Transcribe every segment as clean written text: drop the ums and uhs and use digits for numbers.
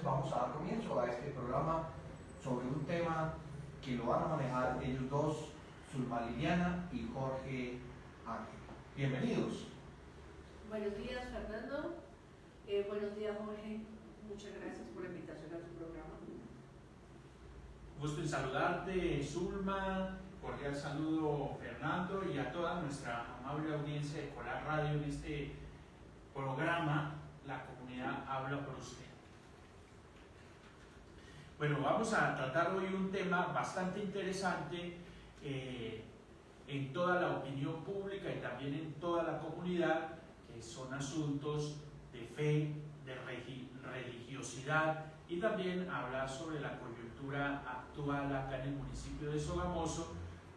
vamos a dar comienzo a este programa sobre un tema que lo van a manejar ellos dos, Zulma Liliana y Jorge Ángel. Bienvenidos. Buenos días, Fernando. Buenos días, Jorge. Muchas gracias por la invitación a tu programa. Gusto en saludarte, Zulma. Cordial saludo, Fernando, y a toda nuestra amable audiencia de Colar Radio en este programa La Comunidad Habla por Usted. Bueno, vamos a tratar hoy un tema bastante interesante en toda la opinión pública y también en toda la comunidad, que son asuntos de fe, de religiosidad, y también hablar sobre la coyuntura actual acá en el municipio de Sogamoso,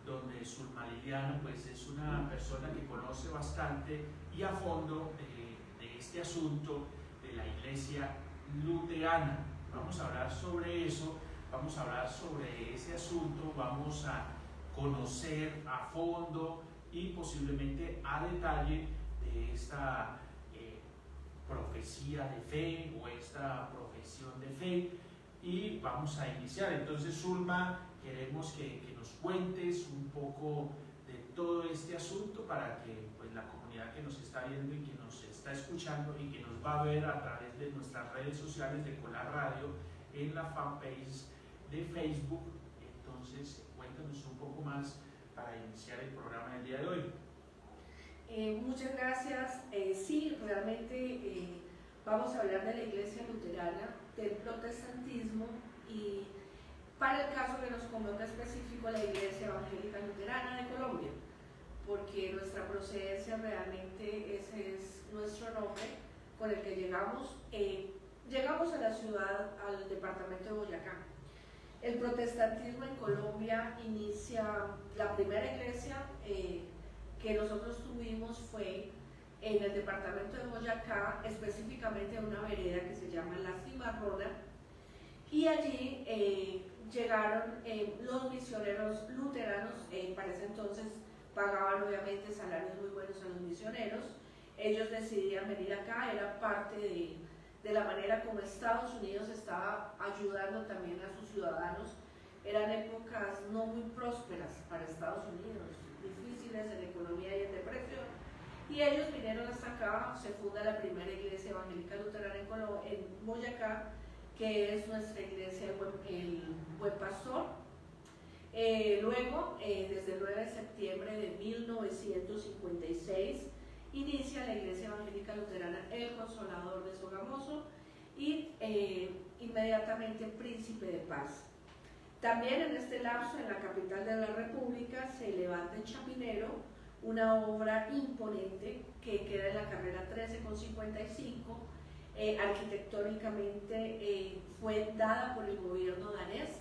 donde Zulma Liliana pues, es una persona que conoce bastante y a fondo de este asunto de la iglesia luterana. Vamos a hablar sobre eso, vamos a hablar sobre ese asunto, vamos a conocer a fondo y posiblemente a detalle de esta profecía de fe o esta profesión de fe, y vamos a iniciar. Entonces, Zulma, queremos que nos cuentes un poco de todo este asunto para que pues, la comunidad que nos está viendo y que nos está escuchando y que nos va a ver a través de nuestras redes sociales de Colar Radio en la fanpage de Facebook. Entonces, cuéntanos un poco más para iniciar el programa del día de hoy. Muchas gracias. Sí, realmente vamos a hablar de la iglesia luterana, del protestantismo, y para el caso que nos convoca específico, la Iglesia Evangélica Luterana de Colombia, porque nuestra procedencia realmente ese es nuestro nombre con el que llegamos a la ciudad, al departamento de Boyacá. El protestantismo en Colombia inicia, la primera iglesia que nosotros tuvimos fue en el departamento de Boyacá, específicamente en una vereda que se llama La Cimarrona, y allí llegaron los misioneros luteranos. Para ese entonces pagaban obviamente salarios muy buenos a los misioneros. Ellos decidían venir acá, era parte de la manera como Estados Unidos estaba ayudando también a sus ciudadanos. Eran épocas no muy prósperas para Estados Unidos, difíciles en economía y en depresión, y ellos vinieron hasta acá. Se funda la primera iglesia evangélica luterana en Boyacá, que es nuestra iglesia el Buen Pastor. Luego, desde el 9 de septiembre de 1956, inicia la iglesia evangélica luterana El Consolador de Sogamoso y inmediatamente Príncipe de Paz. También en este lapso, en la capital de la República, se levanta en Chapinero una obra imponente que queda en la carrera 13 con 55. Arquitectónicamente fue dada por el gobierno danés.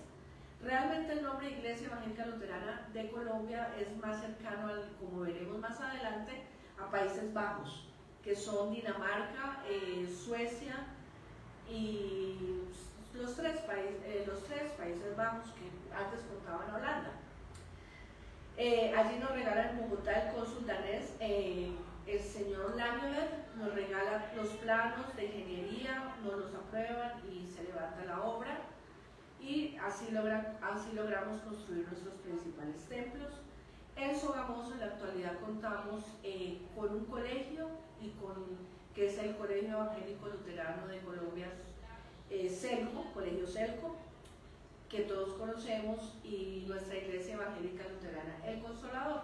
Realmente el nombre Iglesia Evangélica Luterana de Colombia es más cercano, como veremos más adelante, a Países Bajos, que son Dinamarca, Suecia y los tres Países Bajos que antes contaban Holanda. Allí nos regala en Bogotá el cónsul danés, el señor Langeberg, nos regala los planos de ingeniería, nos los aprueban y se levanta la obra, y así logramos construir nuestros principales templos. En Sogamoso en la actualidad contamos con un colegio, que es el Colegio Evangélico Luterano de Colombia, Colegio Celco, que todos conocemos, y nuestra iglesia evangélica luterana El Consolador.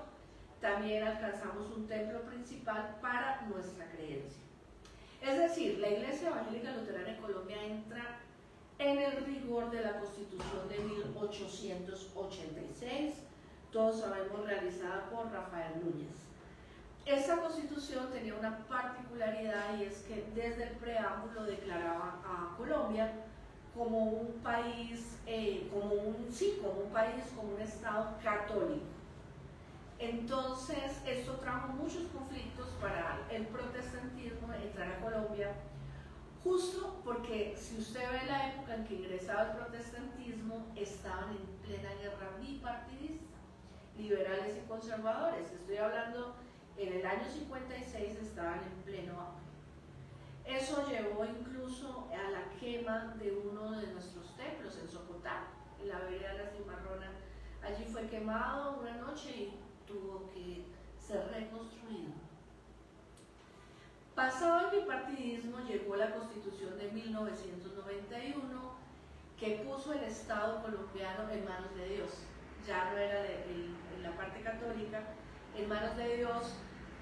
También alcanzamos un templo principal para nuestra creencia. Es decir, la iglesia evangélica luterana en Colombia entra en el rigor de la Constitución de 1886, todos sabemos, realizada por Rafael Núñez. Esta Constitución tenía una particularidad, y es que desde el preámbulo declaraba a Colombia como un país, como un Estado católico. Entonces, esto trajo muchos conflictos para el protestantismo entrar a Colombia, justo porque si usted ve la época en que ingresaba el protestantismo, estaban en plena guerra bipartidista, liberales y conservadores. Estoy hablando, en el año 56 estaban en pleno auge. Eso llevó incluso a la quema de uno de nuestros templos en Socotá, en la vereda de la Cimarrona. Allí fue quemado una noche y tuvo que ser reconstruido. Pasado el bipartidismo, llegó la Constitución de 1991, que puso el Estado colombiano en manos de Dios. Ya no era en la parte católica, en manos de Dios.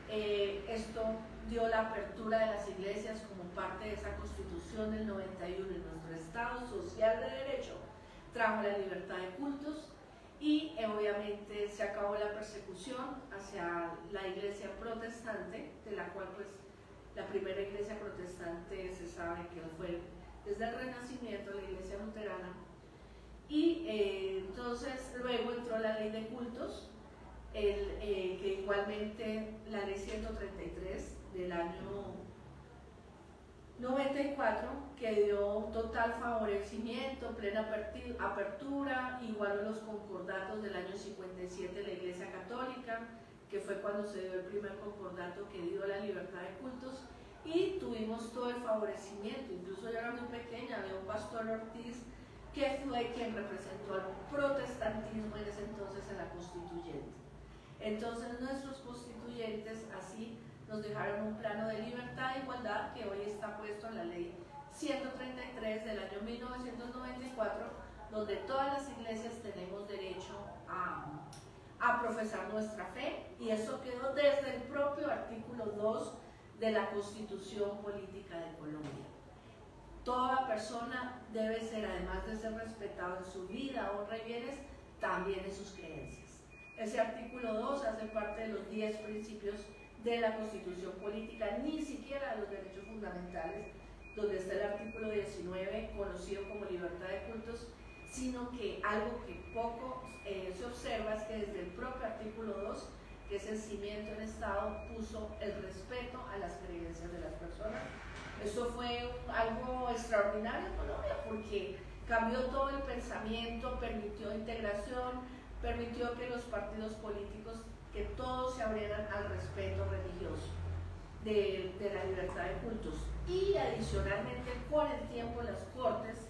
Esto dio la apertura de las iglesias como parte de esa Constitución del 91 en nuestro Estado social de derecho, trajo la libertad de cultos y obviamente se acabó la persecución hacia la iglesia protestante, de la cual pues la primera iglesia protestante se sabe que fue desde el Renacimiento la iglesia luterana, y entonces luego entró la ley de cultos, que igualmente la ley 133 del año 94, que dio total favorecimiento, plena apertura, igual a los concordatos del año 57 de la Iglesia Católica, que fue cuando se dio el primer concordato que dio la libertad de cultos, y tuvimos todo el favorecimiento. Incluso yo era muy pequeña, había un pastor Ortiz que fue quien representó al protestantismo en ese entonces en la constituyente. Entonces nuestros constituyentes así nos dejaron un plano de libertad e igualdad que hoy está puesto en la ley 133 del año 1994, donde todas las iglesias tenemos derecho a profesar nuestra fe, y eso quedó desde el propio artículo 2 de la Constitución Política de Colombia. Toda persona debe ser, además de ser respetado en su vida, honra y bienes, también en sus creencias. Ese artículo 2 hace parte de los 10 principios de la Constitución Política, ni siquiera de los derechos fundamentales, donde está el artículo 19, conocido como libertad de cultos, sino que algo que poco se observa es que desde el propio artículo 2, que es el cimiento del Estado, puso el respeto a las creencias de las personas. Esto fue algo extraordinario en Colombia porque cambió todo el pensamiento, permitió integración, permitió que los partidos políticos, que todos se abrieran al respeto religioso de la libertad de cultos. Y adicionalmente, con el tiempo, las cortes,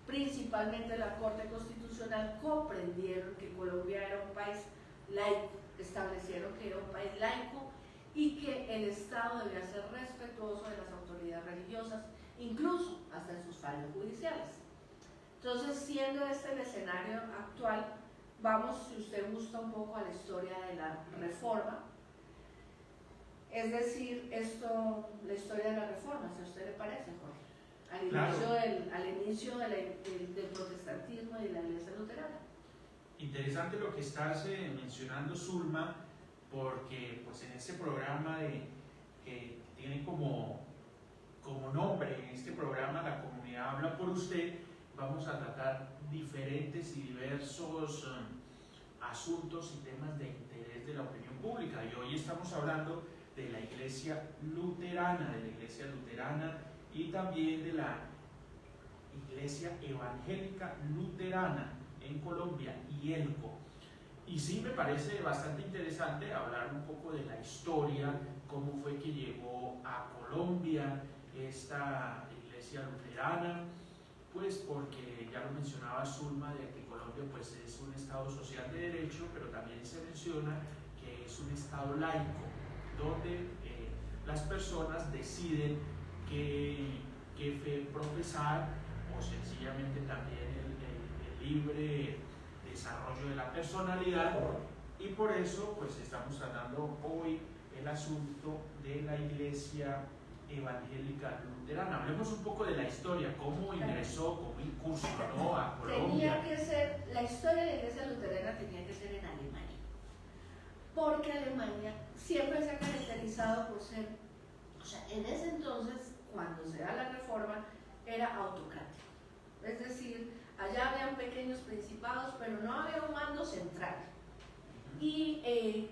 principalmente la Corte Constitucional, comprendieron que Colombia era un país laico, establecieron que era un país laico y que el Estado debía ser respetuoso de las autoridades religiosas, incluso hasta en sus fallos judiciales. Entonces, siendo este el escenario actual, vamos, si usted gusta, un poco a la historia de la reforma. Es decir, la historia de la reforma, si a usted le parece, Jorge, al inicio del protestantismo y de la iglesia luterana. Interesante lo que estás mencionando, Zulma, porque pues en este programa que tiene como nombre, en este programa La Comunidad Habla por Usted, vamos a tratar diferentes y diversos asuntos y temas de interés de la opinión pública. Y hoy estamos hablando de la Iglesia Luterana, y también de la Iglesia Evangélica Luterana en Colombia, IELCO. Y sí me parece bastante interesante hablar un poco de la historia, cómo fue que llegó a Colombia esta Iglesia Luterana, pues porque ya lo mencionaba Zulma, de que Colombia pues es un Estado social de derecho, pero también se menciona que es un Estado laico, donde las personas deciden qué fe profesar, o sencillamente también el libre desarrollo de la personalidad, y por eso pues estamos tratando hoy el asunto de la Iglesia Evangélica Luterana. Hablemos un poco de la historia, cómo ingresó, cómo incursionó a Colombia. La historia de la Iglesia Luterana tenía que ser en Alemania, porque Alemania siempre se ha caracterizado por ser, o sea, en ese entonces, cuando se da la reforma, era autocrático. Es decir, allá habían pequeños principados, pero no había un mando central. Y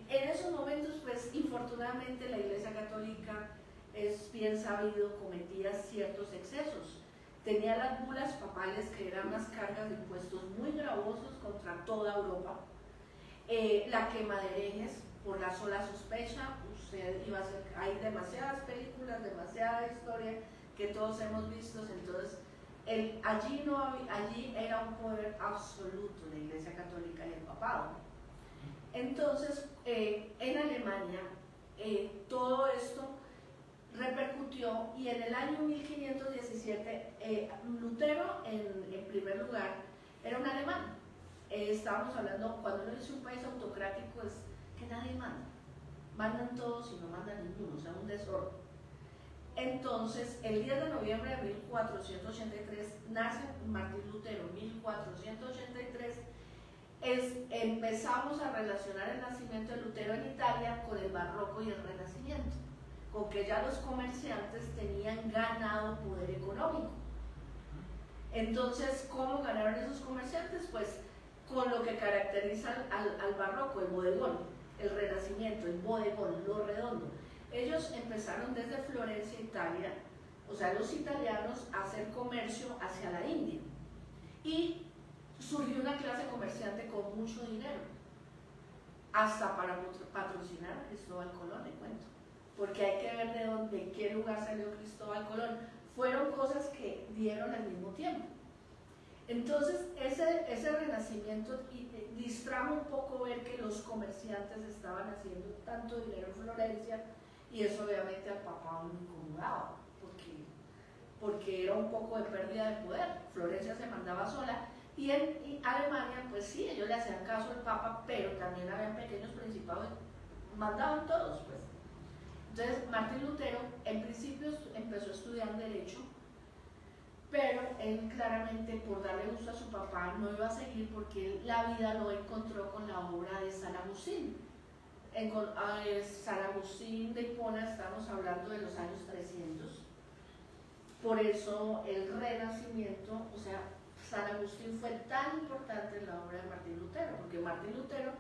en esos momentos, pues, infortunadamente, la Iglesia Católica, es bien sabido, cometía ciertos excesos. Tenía las bulas papales, que eran unas cargas de impuestos muy gravosos contra toda Europa. La quema de herejes, por la sola sospecha, hay demasiadas películas, demasiada historia que todos hemos visto. Entonces, allí era un poder absoluto la Iglesia Católica y el papado. Entonces, en Alemania, todo esto repercutió, y en el año 1517 Lutero, en primer lugar, era un alemán. Estábamos hablando, cuando uno dice un país autocrático, es que nadie manda. Mandan todos y no mandan ninguno, o sea, un desorden. Entonces, el 10 de noviembre de 1483 nace Martín Lutero. 1483 empezamos a relacionar el nacimiento de Lutero en Italia con el barroco y el renacimiento, con que ya los comerciantes tenían ganado poder económico. Entonces, ¿cómo ganaron esos comerciantes? Pues con lo que caracteriza al barroco, el bodegón, el renacimiento, el bodegón, lo redondo. Ellos empezaron desde Florencia, Italia, o sea, los italianos, a hacer comercio hacia la India. Y surgió una clase comerciante con mucho dinero, hasta para patrocinar a Cristóbal Colón, le cuento. Porque hay que ver de qué lugar salió Cristóbal Colón. Fueron cosas que dieron al mismo tiempo. Entonces, ese renacimiento distrajo un poco ver que los comerciantes estaban haciendo tanto dinero en Florencia, y eso obviamente al Papa lo incomodaba, porque era un poco de pérdida de poder. Florencia se mandaba sola, y en Alemania, pues sí, ellos le hacían caso al Papa, pero también habían pequeños principados, mandaban todos, pues. Entonces, Martín Lutero, en principio, empezó a estudiar Derecho, pero él claramente, por darle gusto a su papá, no iba a seguir, porque la vida lo encontró con la obra de San Agustín. San Agustín de Hipona, estamos hablando de los años 300. Por eso el Renacimiento, o sea, San Agustín fue tan importante en la obra de Martín Lutero, porque Martín Lutero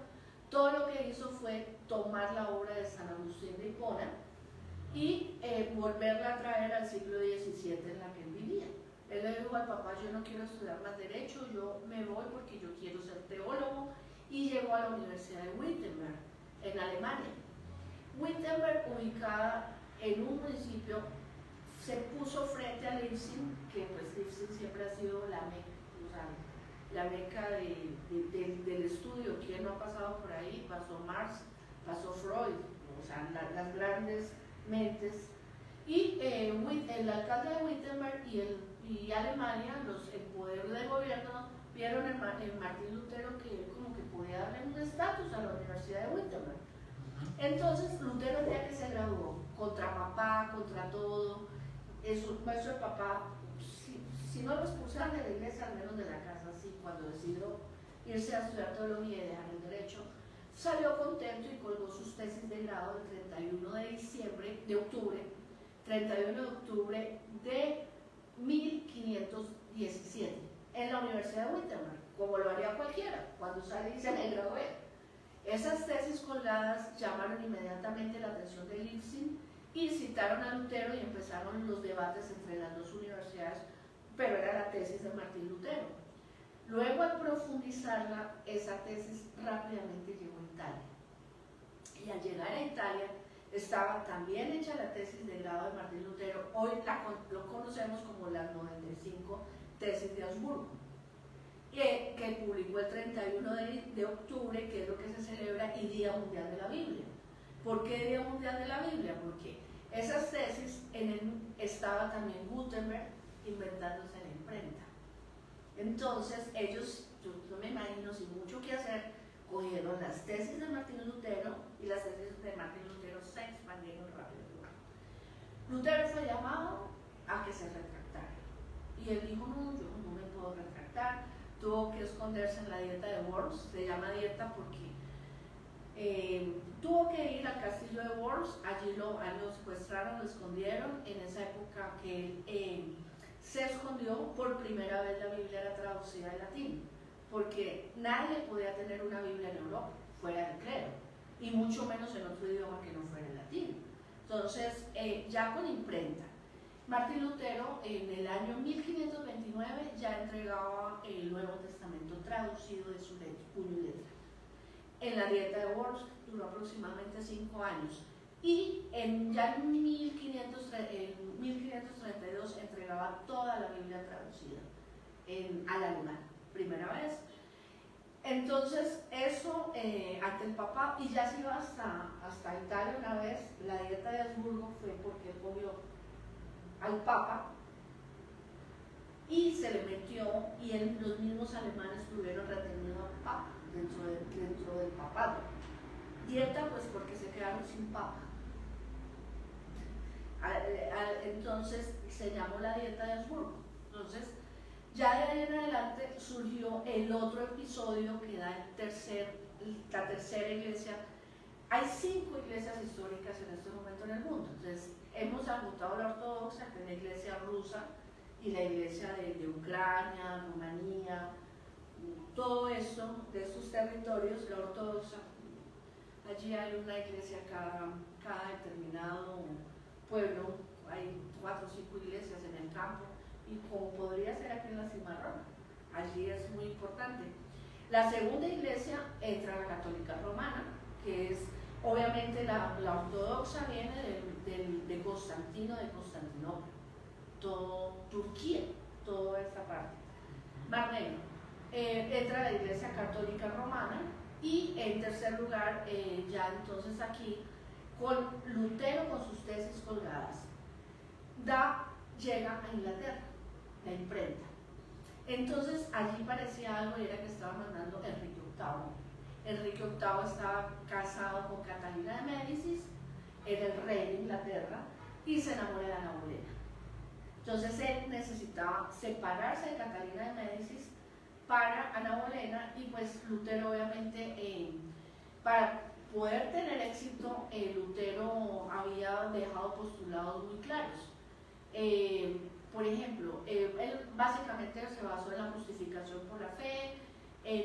todo lo que hizo fue tomar la obra de San Agustín de Hipona y volverla a traer al siglo XVII en la que él vivía. Él le dijo al papá: yo no quiero estudiar más Derecho, yo me voy porque yo quiero ser teólogo, y llegó a la Universidad de Wittenberg, en Alemania. Wittenberg, ubicada en un principio, se puso frente a Leipzig, que pues Leipzig siempre ha sido la meca del estudio. ¿Quién no ha pasado por ahí? Pasó Marx, pasó Freud, o sea, las grandes mentes. Y el alcalde de Wittenberg y Alemania, el poder del gobierno, vieron en Martín Lutero que él como que podía darle un estatus a la Universidad de Wittenberg. Entonces Lutero, el día que se graduó, contra papá, contra todo, su maestro de papá, si no lo expulsaron de la iglesia, al menos de la casa, así, cuando decidió irse a estudiar teología y dejar el derecho, salió contento y colgó sus tesis de grado el 31 de octubre de 1517 en la Universidad de Wittenberg, como lo haría cualquiera cuando sale y se le gradué. Esas tesis colgadas llamaron inmediatamente la atención de Leipzig y citaron a Lutero, y empezaron los debates entre las dos universidades, pero era la tesis de Martín Lutero. Luego, al profundizarla, esa tesis rápidamente llegó a Italia. Y al llegar a Italia, estaba también hecha la tesis de grado de Martín Lutero. Hoy lo conocemos como las 95 tesis de Augsburgo, que publicó el 31 de octubre, que es lo que se celebra, y Día Mundial de la Biblia. ¿Por qué Día Mundial de la Biblia? Porque esas tesis, estaba también Gutenberg inventándose la imprenta. Entonces ellos, yo me imagino, sin mucho que hacer, cogieron las tesis de Martín Lutero, y las tesis de Martín Lutero se expandieron rápido. Lutero fue llamado a que se retractara, y él dijo: no, yo no me puedo retractar. Tuvo que esconderse en la dieta de Worms. Se llama dieta porque tuvo que ir al castillo de Worms. Allí lo secuestraron, lo escondieron. En esa época que él se escondió, por primera vez la Biblia era traducida al latín, porque nadie podía tener una Biblia en Europa fuera del clero, y mucho menos en otro idioma que no fuera el latín. Entonces, ya con imprenta, Martín Lutero en el año 1529 ya entregaba el Nuevo Testamento traducido de su puño y letra. En la dieta de Worms duró aproximadamente 5 años. y ya en 1532 entregaba toda la Biblia traducida al alemán, primera vez. Entonces eso ante el Papa, y ya se iba hasta Italia una vez. La dieta de Habsburgo fue porque él cogió al Papa y se le metió, y los mismos alemanes tuvieron retenido al Papa dentro del papado. Dieta pues porque se quedaron sin Papa. Entonces se llamó la dieta de Habsburgo. Entonces ya de ahí en adelante surgió el otro episodio que da la tercera iglesia. Hay 5 iglesias históricas en este momento en el mundo. Entonces hemos agotado la ortodoxa, que es la iglesia rusa, y la iglesia de Ucrania, Rumanía, todo esto, de estos territorios, la ortodoxa. Allí hay una iglesia cada determinado pueblo, hay 4 o 5 iglesias en el campo, y como podría ser aquí en la Cimarrón, allí es muy importante. La segunda iglesia entra la católica romana, que es obviamente la ortodoxa, viene de Constantino, de Constantinopla, todo Turquía, toda esta parte. Mar Negro. Entra la iglesia católica romana, y en tercer lugar, ya entonces aquí, con Lutero con sus tesis colgadas, llega a Inglaterra, la imprenta. Entonces allí parecía algo, y era que estaba mandando Enrique VIII. Enrique VIII estaba casado con Catalina de Médicis, era el rey de Inglaterra, y se enamora de Ana Bolena. Entonces él necesitaba separarse de Catalina de Médicis para Ana Bolena, y pues Lutero obviamente, para poder tener éxito, Lutero había dejado postulados muy claros. Por ejemplo, él básicamente se basó en la justificación por la fe,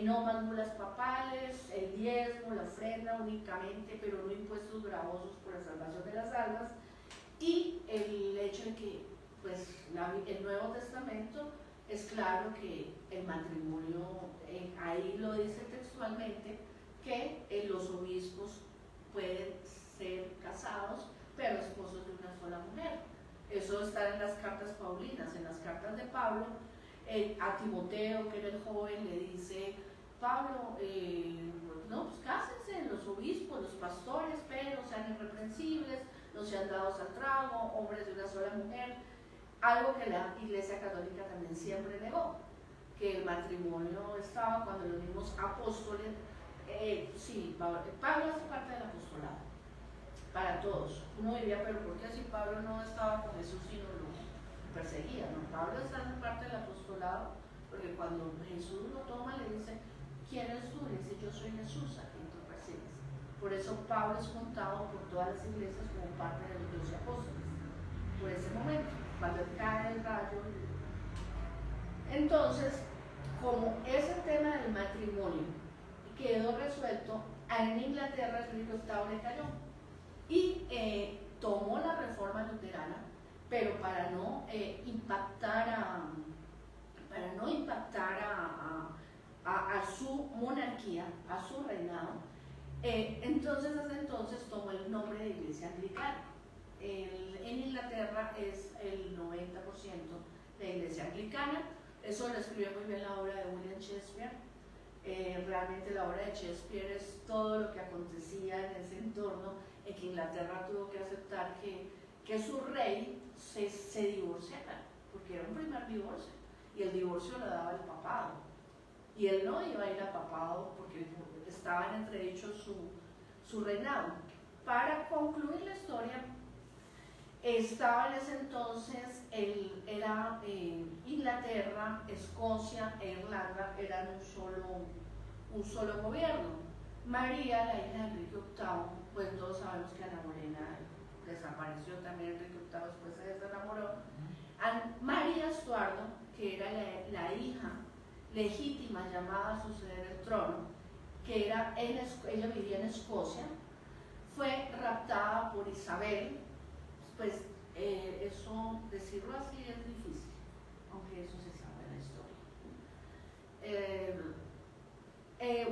no más bulas papales, el diezmo, la ofrenda únicamente, pero no impuestos gravosos por la salvación de las almas, y el hecho de que pues, el Nuevo Testamento es claro que el matrimonio, ahí lo dice textualmente, que los obispos pueden ser casados, pero esposos de una sola mujer. Eso está en las cartas paulinas, en las cartas de Pablo. A Timoteo, que era el joven, le dice: Pablo, no, pues cásense los obispos, los pastores, pero sean irreprensibles, no sean dados al trago, hombres de una sola mujer. Algo que la Iglesia Católica también siempre negó, que el matrimonio estaba cuando los mismos apóstoles, sí, Pablo hace parte del apostolado, para todos. Uno diría, pero ¿por qué si Pablo no estaba con Jesús y no lo perseguía? No, Pablo está en parte del apostolado, porque cuando Jesús lo toma le dice: ¿quién eres tú? Le dice: yo soy Jesús, a quien tú persigues. Por eso Pablo es contado por todas las iglesias como parte de los 12 apóstoles, por ese momento, cuando cae el rayo. Entonces, como ese tema del matrimonio quedó resuelto, en Inglaterra el rey VIII le cayó y tomó la reforma luterana, pero para no impactar a su monarquía, a su reinado, entonces desde entonces tomó el nombre de Iglesia Anglicana. En Inglaterra es el 90% de Iglesia Anglicana. Eso lo escribió muy bien la obra de William Shakespeare. Realmente la obra de Shakespeare es todo lo que acontecía en ese entorno, en que Inglaterra tuvo que aceptar que su rey se divorciara, porque era un primer divorcio, y el divorcio lo daba el papado, y él no iba a ir al papado porque estaba en entredicho su reinado. Para concluir la historia, estaba en ese entonces, era Inglaterra, Escocia e Irlanda eran un solo gobierno. María, la hija de Enrique VIII, pues todos sabemos que Ana Bolena desapareció también, Enrique VIII después se desenamoró. María Estuardo, que era la hija legítima llamada a suceder el trono, que ella vivía en Escocia, fue raptada por Isabel. Pues eso, decirlo así es difícil, aunque eso se sabe en la historia.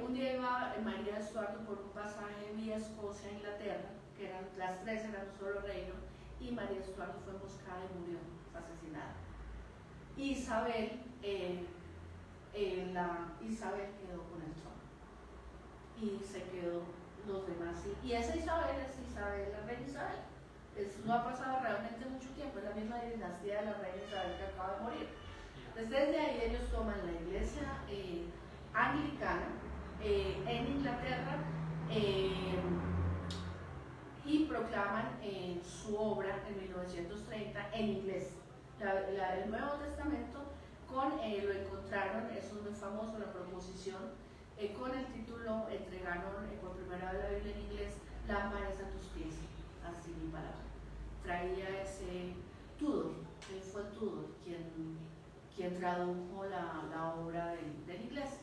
Un día iba María Estuardo por un pasaje vía Escocia a Inglaterra, que que eran, las tres eran un solo reino, y María Estuardo fue emboscada y murió, asesinada. Isabel quedó con el trono y se quedó los demás. Y esa Isabel es Isabel, la reina Isabel. No ha pasado realmente mucho tiempo, es la misma dinastía de la reina Isabel que acaba de morir. Desde ahí ellos toman la iglesia anglicana en Inglaterra y proclaman su obra en 1930 en inglés. El Nuevo Testamento lo encontraron, eso es muy famoso, la proposición, con el título, entregaron por primera vez la Biblia en inglés, Lámparas a tus pies, así mi palabra. Traía ese Tudor, fue Tudor quien tradujo la obra del inglés.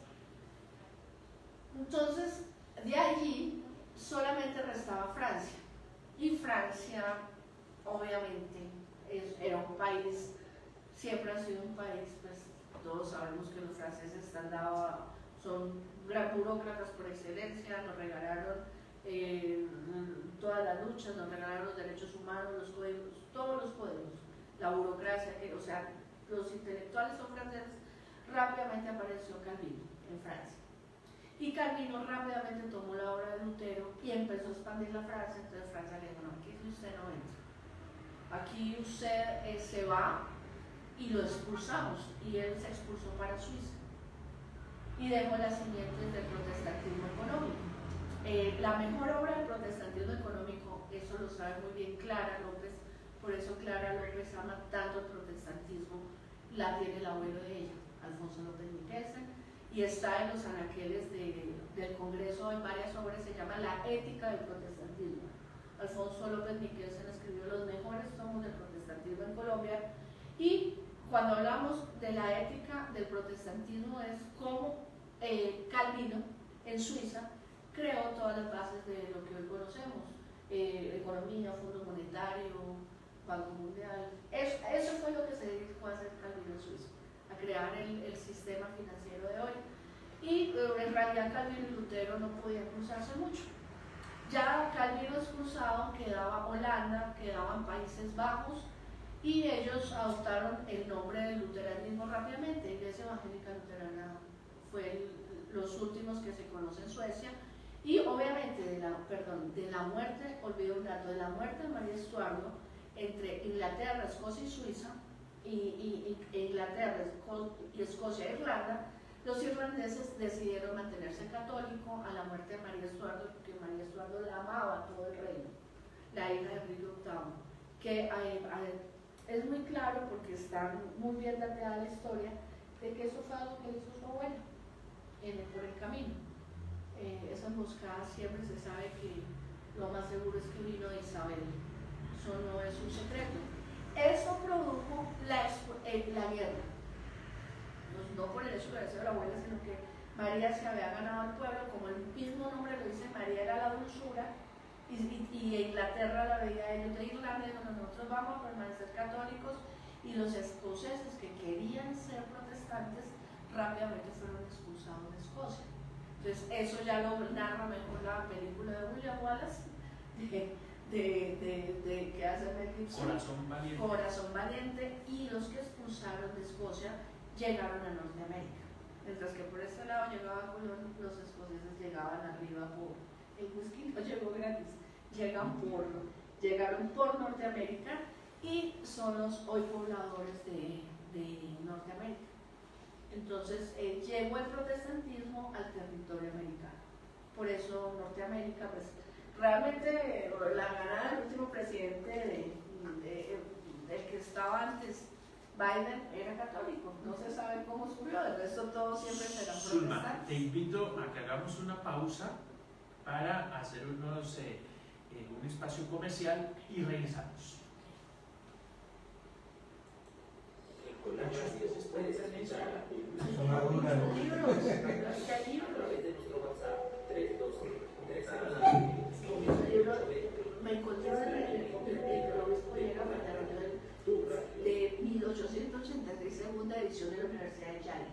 Entonces, de allí solamente restaba Francia. Y Francia, obviamente, era un país, siempre ha sido un país, pues todos sabemos que los franceses son burócratas por excelencia, nos regalaron todas las luchas, nos regalaron los derechos humanos, los códigos, todos los códigos, la burocracia, o sea, los intelectuales son franceses. Rápidamente apareció Calvino en Francia. Y Calvino rápidamente tomó la obra de Lutero y empezó a expandir la Francia. Entonces Francia le dijo, no, aquí usted no entra. Aquí usted se va y lo expulsamos. Y él se expulsó para Suiza. Y dejó las simientes del protestantismo económico. La mejor obra del protestantismo económico, eso lo sabe muy bien Clara López, por eso Clara López ama tanto el protestantismo, la tiene el abuelo de ella, Alfonso López Michelsen, y está en los anaqueles del Congreso en varias obras, se llama La ética del protestantismo. Alfonso López Michelsen escribió los mejores tomos del protestantismo en Colombia, y cuando hablamos de la ética del protestantismo es cómo Calvino en Suiza creó todas las bases de lo que hoy conocemos, economía, Fondo Monetario, Banco Mundial. Eso fue lo que se dedicó a hacer Calvino en Suiza, a crear el sistema financiero de hoy. Y en realidad Calvino y Lutero no podían cruzarse mucho. Ya Calvino expulsado, quedaba Holanda, quedaban Países Bajos, y ellos adoptaron el nombre del luteranismo rápidamente. Iglesia Evangélica Luterana fue los últimos que se conoce en Suecia. Y obviamente de la muerte, olvido un dato, de la muerte de María Estuardo entre Inglaterra, Escocia y Suiza, y Inglaterra, Escocia e Irlanda, los irlandeses decidieron mantenerse católicos a la muerte de María Estuardo, porque María Estuardo la amaba a todo el reino, la hija de Enrique VIII, que es muy claro porque está muy bien dateada la historia de que eso fue algo que hizo su abuela por el camino. Esa emboscada siempre se sabe que lo más seguro es que vino de Isabel, eso no es un secreto. Eso produjo la guerra, no por el hecho de haber sido la abuela, sino que María se había ganado al pueblo, como el mismo nombre lo dice, María era la dulzura, y Inglaterra la veía a ellos de Irlanda, y nosotros vamos a permanecer católicos, y los escoceses que querían ser protestantes rápidamente fueron expulsados de Escocia. Entonces eso ya lo narra mejor la película de William Wallace, que hace Mel Gibson, Corazón Valiente, y los que expulsaron de Escocia llegaron a Norteamérica. Mientras que por este lado llegaba Colón, los escoceses llegaban arriba por el whisky, no llegó gratis, llegaron por Norteamérica y son los hoy pobladores de Norteamérica. Entonces llegó el protestantismo al territorio americano. Por eso Norteamérica, pues realmente la ganada del último presidente del que estaba antes, Biden, era católico. No se sabe cómo subió, de resto todos siempre serán protestantes. Zulma, te invito a que hagamos una pausa para hacer un espacio comercial y regresamos. Con la gracias puedes escuchar la película. Libros. Me encontré el obispo llega de 1883, segunda edición de la Universidad de Yale.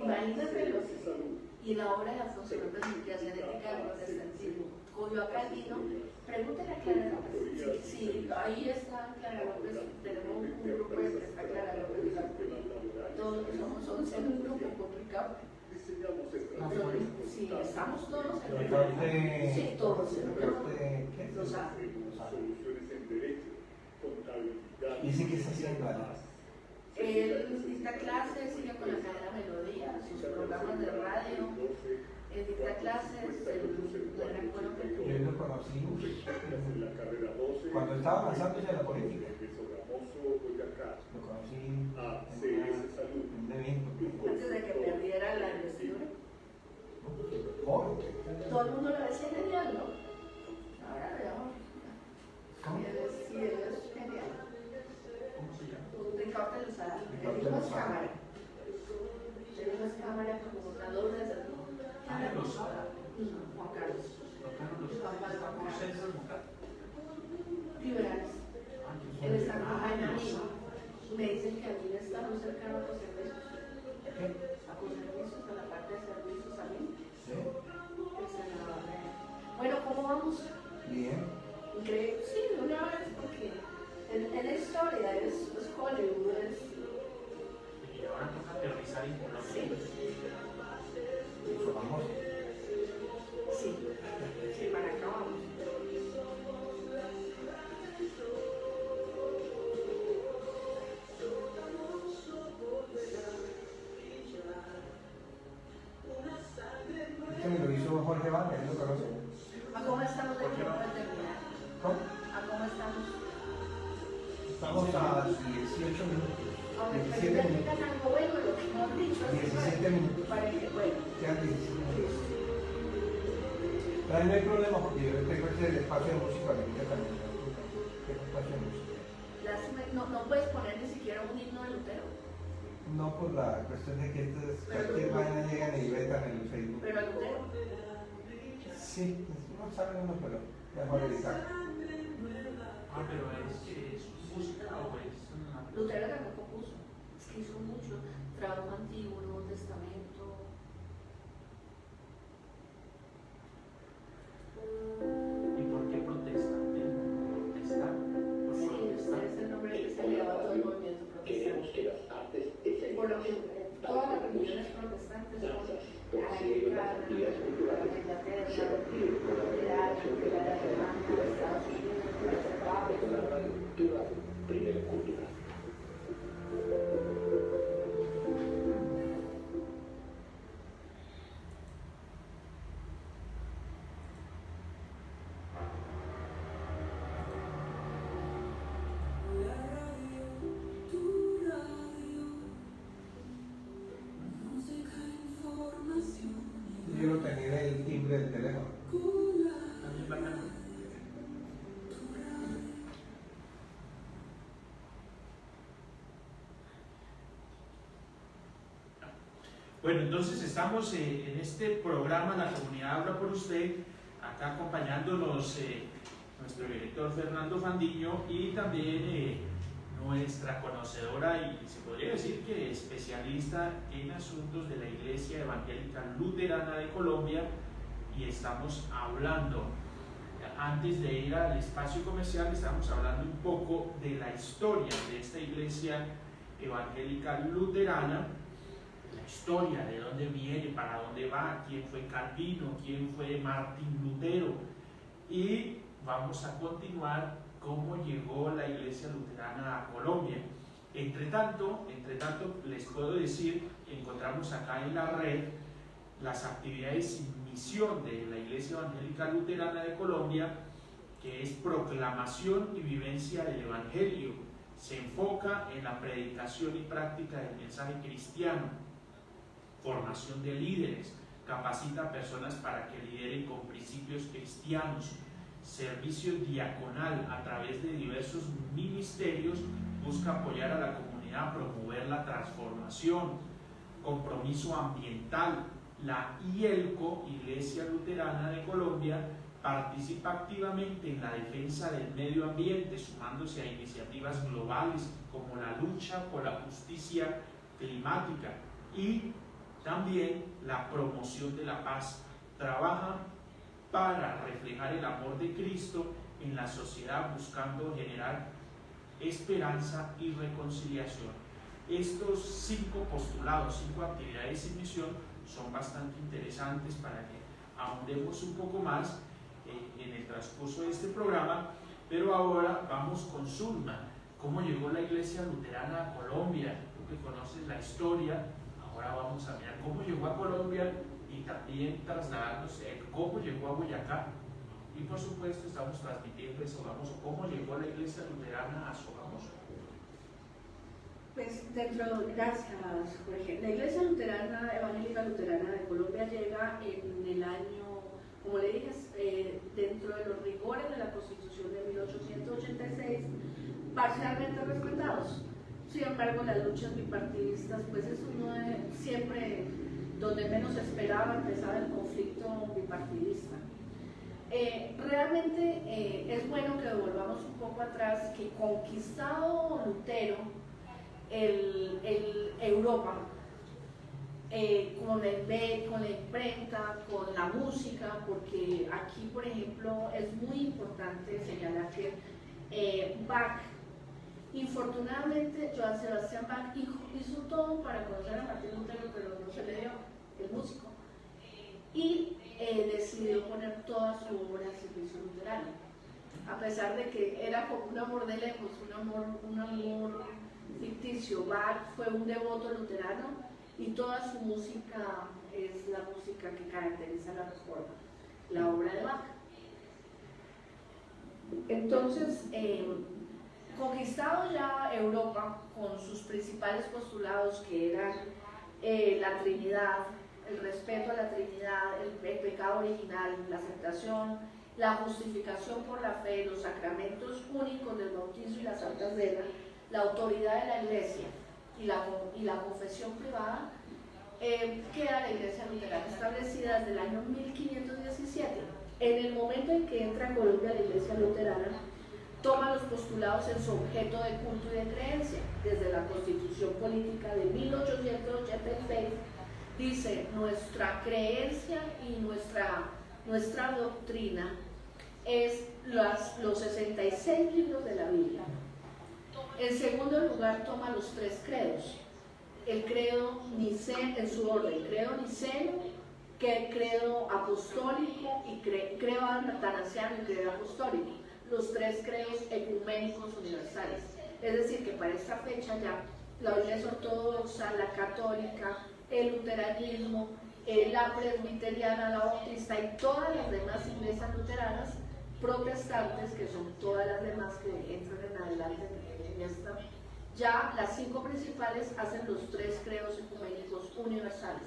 Imagínate lo que son. Y la obra de Alfonso López Michelsen, Ética del protestantismo. cogió a Calvino, pregúntele a Clara López. Sí, ahí está Clara López, tenemos un grupo de está Clara López. Todos somos 11 en un grupo complicado. Sí, estamos todos en el grupo. Sí, todos en el grupo. Lo saben. ¿Y ese qué está haciendo ahora? Él dicta clases, sigue con la cadena Melodía, sus programas de radio. Él dicta clases, Yo lo conocí cuando estaba avanzando ya en la política. Lo conocí en un evento. Antes de que perdiera la investidura. Todo el mundo lo decía genial, ¿no? Ahora veamos. Sí, él es genial. ¿Cómo se llama? Ricardo Lozada. Él no es cámara. Él no es cámara como fundador de ese grupo. Lozada. Juan Carlos. ¿Por centro democrático? Liberales. Él está con Jaime Amigo. Me dicen que a mí está muy cercano a José Luis. A José Luis, a la parte de servicios también. El senador. Bueno, ¿cómo vamos? Bien. Increíble. Sí, de una vez, porque en la historia es Hollywood, es. Y ahora toca aterrizar en Colombia. Vamos. Sí, para acá vamos. Este me lo hizo Jorge Vargas, ¿lo conoce? ¿A cómo estamos de tiempo de terminar? ¿Cómo? ¿A cómo estamos? Estamos a 18 minutos. Aunque 17 me minutos. digan algo bueno de lo que hemos dicho. 17 minutos. Para que, bueno. Quedan 17 minutos. Pero ahí no hay problema porque yo tengo el espacio de música ahorita también. Tengo espacio de música. Lástima, no puedes poner ni siquiera un himno de Lutero. No por la cuestión de que cualquier vaina llega y vetan en el Facebook. Pero a Lutero. Sí, no saben uno, pero mejor evitar. Pero es música o es una... Lutero también compuso. Es que hizo mucho. Trabajo antiguo, Nuevo Testamento. ¿Y por qué protestante? ¿Protestar? Sí, este es el nombre que se le daba a todo el movimiento protestante. Por lo que todas las religiones protestantes son americanas, Inglaterra, Irán, Alemania, Estados Unidos, Primera cultura. Yo lo tenía en el timbre del teléfono. También bacano. Bueno, entonces estamos en este programa La Comunidad Habla por Usted, acá acompañándonos nuestro director Fernando Fandiño y también nuestra conocedora y se podría decir que especialista en asuntos de la Iglesia Evangélica Luterana de Colombia, y estamos hablando, antes de ir al espacio comercial, estamos hablando un poco de la historia de esta Iglesia Evangélica Luterana, la historia, de dónde viene, para dónde va, quién fue Calvino, quién fue Martín Lutero, y vamos a continuar cómo llegó la Iglesia Luterana a Colombia. Entre tanto, les puedo decir, encontramos acá en la red las actividades y misión de la Iglesia Evangélica Luterana de Colombia, que es proclamación y vivencia del Evangelio. Se enfoca en la predicación y práctica del mensaje cristiano, formación de líderes, capacita a personas para que lideren con principios cristianos, servicio diaconal a través de diversos ministerios, busca apoyar a la comunidad a promover la transformación, compromiso ambiental. La IELCO, Iglesia Luterana de Colombia, participa activamente en la defensa del medio ambiente, sumándose a iniciativas globales como la lucha por la justicia climática y también la promoción de la paz. Trabaja para reflejar el amor de Cristo en la sociedad, buscando generar esperanza y reconciliación. Estos 5 postulados, 5 actividades y misión son bastante interesantes para que ahondemos un poco más en el transcurso de este programa, pero ahora vamos con Zulma. ¿Cómo llegó la Iglesia Luterana a Colombia? Tú que conoces la historia, ahora vamos a mirar cómo llegó a Colombia y también trasladarnos cómo llegó a Boyacá. Y por supuesto estamos transmitiendo eso, vamos, cómo llegó la Iglesia Luterana a Sogamoso. Pues gracias Jorge. La Iglesia Luterana, Evangélica Luterana de Colombia llega en el año, como le dije, dentro de los rigores de la Constitución de 1886, parcialmente respetados. Sin embargo, las luchas bipartidistas, pues es uno de siempre donde menos esperaba empezaba el conflicto bipartidista. Realmente es bueno que volvamos un poco atrás, que conquistado Lutero Europa, con la imprenta, con la música, porque aquí, por ejemplo, es muy importante señalar que Bach, infortunadamente, Johann Sebastian Bach hizo todo para conocer a Martín Lutero, pero no se le dio, el músico, y decidió poner toda su obra al servicio luterano, a pesar de que era como un amor de lejos, un amor ficticio. Bach fue un devoto luterano y toda su música es la música que caracteriza la Reforma, la obra de Bach. Entonces, conquistado ya Europa con sus principales postulados, que eran la Trinidad, el respeto a la Trinidad, el pecado original, la aceptación, la justificación por la fe, los sacramentos únicos del bautismo y la Santa Cena, la autoridad de la Iglesia y la confesión privada, queda la Iglesia Luterana establecida desde el año 1517. En el momento en que entra a Colombia la Iglesia Luterana, toma los postulados en su objeto de culto y de creencia. Desde la Constitución Política de 1886 dice: nuestra creencia y nuestra doctrina es los 66 libros de la Biblia. En segundo lugar, toma los 3 credos. El credo niceno, en su orden, credo niceno, que credo apostólico y credo atanasiano y credo apostólico. Los 3 credos ecuménicos universales. Es decir, que para esta fecha ya la Iglesia Ortodoxa, la Católica, el luteranismo, la presbiteriana, la bautista y todas las demás iglesias luteranas protestantes, que son todas las demás que entran en adelante en esta, ya las 5 principales hacen los 3 credos ecuménicos universales.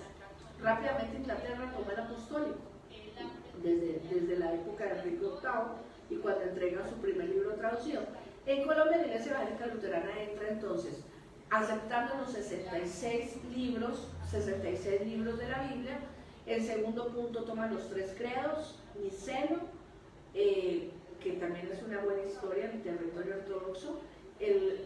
Rápidamente Inglaterra toma el apostólico desde la época de Enrique VIII y cuando entrega su primer libro traducido. En Colombia la Iglesia Evangélica Luterana entra entonces aceptando los 66 libros de la Biblia. En segundo punto toma los 3 credos, niceno, que también es una buena historia en el territorio ortodoxo, el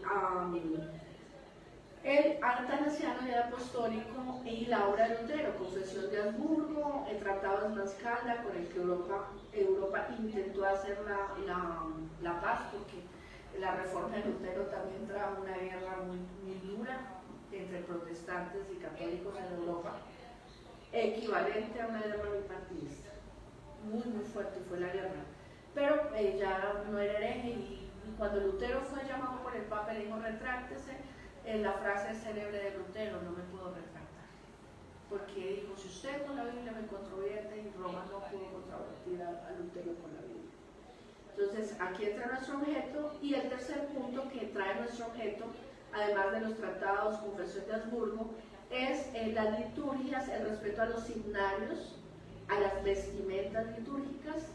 atanasiano y el apostólico, y la obra de Lutero, Confesión de Habsburgo, el Tratado de Esmalcalda, con el que Europa intentó hacer la paz, porque la reforma de Lutero también trajo una guerra muy dura entre protestantes y católicos en Europa, equivalente a una guerra bipartidista. Muy fuerte fue la guerra, pero ya no era hereje, y cuando Lutero fue llamado por el Papa le dijo: retráctese. La frase célebre de Lutero: no me puedo retractar, porque dijo: si usted con la Biblia me controvierte, y Roma no pudo controvertir a Lutero con la Biblia. Entonces aquí entra nuestro objeto, y el tercer punto que trae nuestro objeto, además de los tratados, Confesión de Habsburgo, es las liturgias, el respeto a los signarios, a las vestimentas litúrgicas,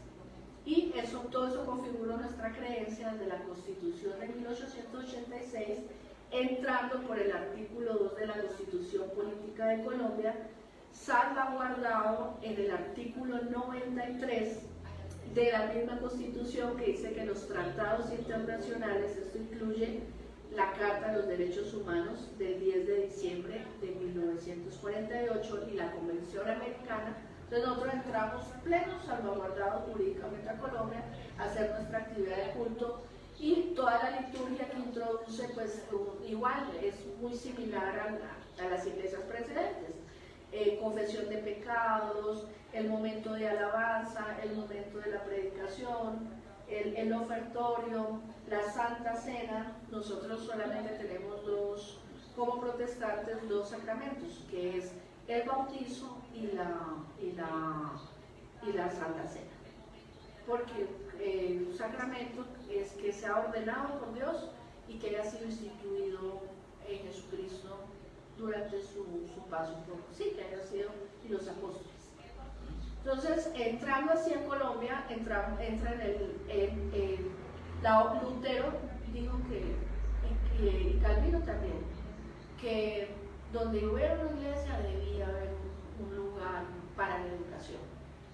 y todo eso configuró nuestra creencia desde la Constitución de 1886, entrando por el artículo 2 de la Constitución Política de Colombia, salvaguardado en el artículo 93 de la misma Constitución, que dice que los tratados internacionales, esto incluye la Carta de los Derechos Humanos del 10 de diciembre de 1948 y la Convención Americana Entonces nosotros entramos plenos, salvaguardados jurídicamente a Colombia, a hacer nuestra actividad de culto, y toda la liturgia que introduce, pues igual, es muy similar a las iglesias precedentes. Confesión de pecados, el momento de alabanza, el momento de la predicación, el ofertorio, la Santa Cena. Nosotros solamente tenemos como protestantes, dos sacramentos, que es el bautizo y la Santa Cena. Porque un sacramento es que sea ordenado por Dios y que haya sido instituido en Jesucristo durante su paso por, sí, que haya sido, y los apóstoles. Entonces, entrando hacia Colombia, entra Lutero dijo y Calvino también, que donde hubiera una iglesia debía haber un lugar para la educación.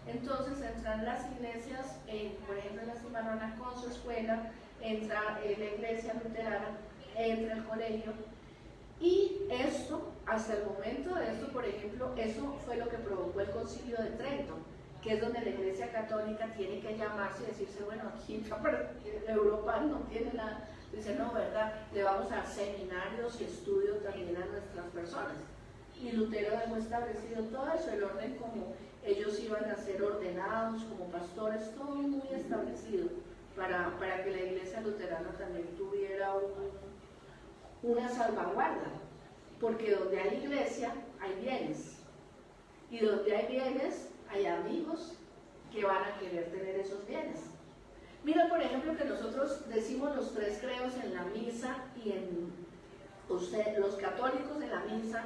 Entonces entran las iglesias, por ejemplo, la Cimarrona con su escuela, entra la iglesia luterana, entra el colegio, y esto, hasta el momento de esto, por ejemplo, eso fue lo que provocó el Concilio de Trento, que es donde la Iglesia Católica tiene que llamarse y decirse, bueno, aquí en Europa no tiene nada. Dice, no, ¿verdad? Le vamos a dar seminarios y estudios también a nuestras personas. Y Lutero dejó establecido todo eso, el orden como ellos iban a ser ordenados como pastores, todo muy establecido para que la Iglesia luterana también tuviera una salvaguarda, porque donde hay iglesia hay bienes, y donde hay bienes hay amigos que van a querer tener esos bienes. Mira, por ejemplo, que nosotros decimos los tres credos en la misa, y los católicos en la misa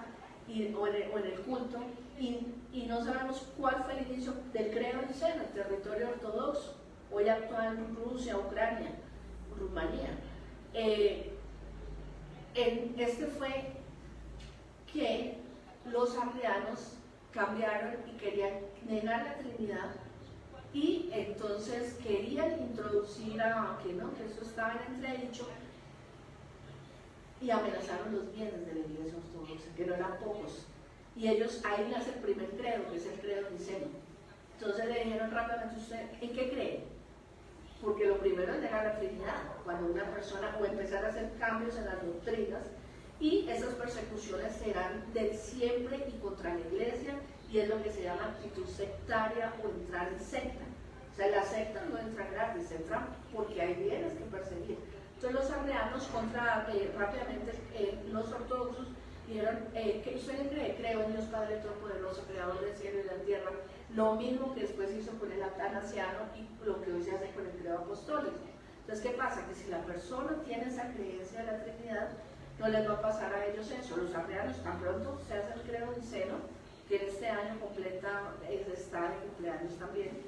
o en el culto, y no sabemos cuál fue el inicio del credo niceno, el territorio ortodoxo, hoy actual Rusia, Ucrania, Rumanía. Este fue que los arrianos cambiaron y querían negar la Trinidad, y entonces querían introducir que eso estaba en entredicho, y amenazaron los bienes de la Iglesia Ortodoxa, que no eran pocos, y ellos, ahí nace el primer credo, que es el credo niceno. Entonces le dijeron rápidamente, ¿usted en qué cree? Porque lo primero es negar la Trinidad, cuando una persona, o empezar a hacer cambios en las doctrinas, y esas persecuciones serán de siempre y contra la Iglesia, y es lo que se llama actitud sectaria o entrar en secta. O sea, las sectas no entran gratis, entran porque hay bienes que perseguir. Entonces los arrianos rápidamente los ortodoxos dijeron, ¿qué usted cree? Creo en Dios Padre Todopoderoso, Creador del cielo y de la tierra, lo mismo que después hizo con el atanasiano y lo que hoy se hace con el credo apostólico. Entonces, ¿qué pasa? Que si la persona tiene esa creencia de la Trinidad, no les va a pasar a ellos eso. Los arrianos, tan pronto se hace el credo niceno, que en este año está de cumpleaños también,